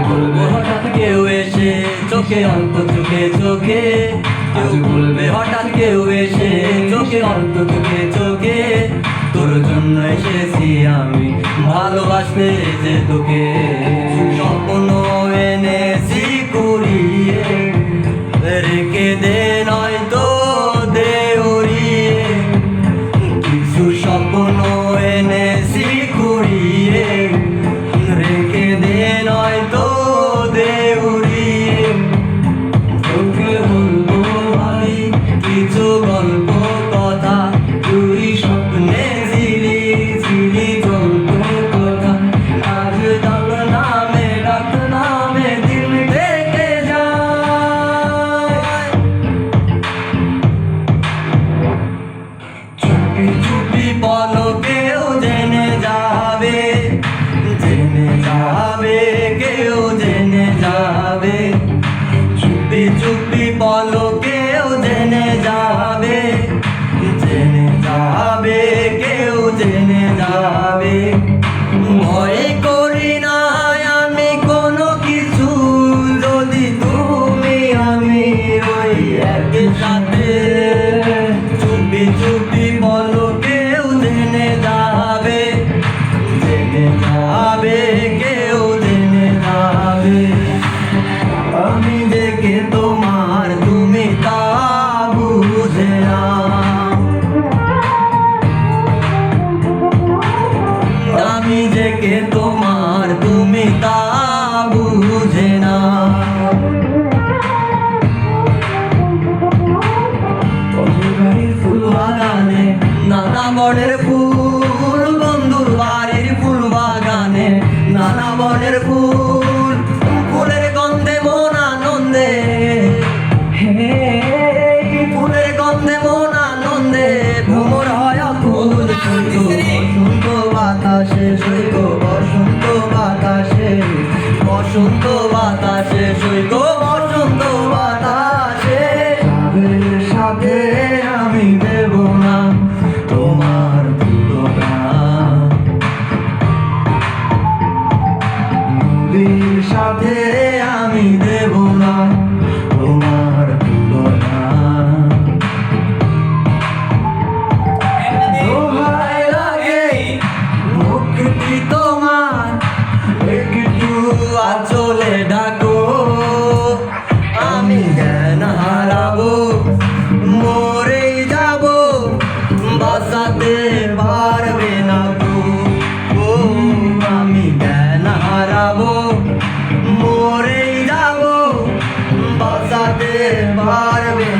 বলবে হঠাৎ কেউ এসে চোখে অল্প চোখে চোখে, আজ বলবে হঠাৎ কেউ এসে চোখে অল্প চোখে চোখে, তোর জন্য এসেছি আমি ভালোবাসতে যে তোকে। স্বপ্ন এনেছি কুড়িয়ে রেখে দে নয়তো দে উড়িয়ে, কিছু স্বপ্ন এনেছি কুড়িয়ে রেখে দে নয়তো দে উড়িয়ে। তোকে বলবো ভাই কিছু গল্প কথা, তুই স্বপ্নে ছিলি ছিলি চলতো কথা, আজ ডাক নামে দিল থেকে যায়। চুপি চুপি পলকেও জেনে যাবে, জেনে যাবে কেউ জেনে যাবে, চুপি চুপি পলকেও জেনে যাবে, জেনে যাবে কেউ জেনে যাবে। ভয় করি না আমি কোনো কিছু, যদি তুমি আমি ওই একসাথে। চুপি চুপি পলকেও জেনে যাবে, জেনে যাবে কেউ জেনে যাবে। আমি দেখে তোমার তুমি তা বুঝে না, আমি দেখে তোমার তুমি তা বুঝে না। ফুল বাগানে নানা বনের ফুল, বন্ধুর বাড়ির ফুল বাগানে নানা বনের ফুল, ফুলের গন্ধে মন আনন্দে, ফুলের গন্ধে মন আনন্দে ভ্রমর হয় ফুল। বসন্ত বাতাসে সৈক, বসন্ত বাতাসে, বসন্ত বাতাসে সৈক, বসন্ত বাতাসে। সাথে আমি দেব না তোমার তুলনা, নদীর সাথে আমি দেব না তোমার তুলনা। দোহাই লাগে মুক্তি তোমার, একটু আঁচলে ডাকো, আমি জ্ঞান হারাবো মরেই যাব, বাঁচাতে পারবে না গো। ও আমি জ্ঞান হারাবো মরেই যাব, বাঁচাতে পারবে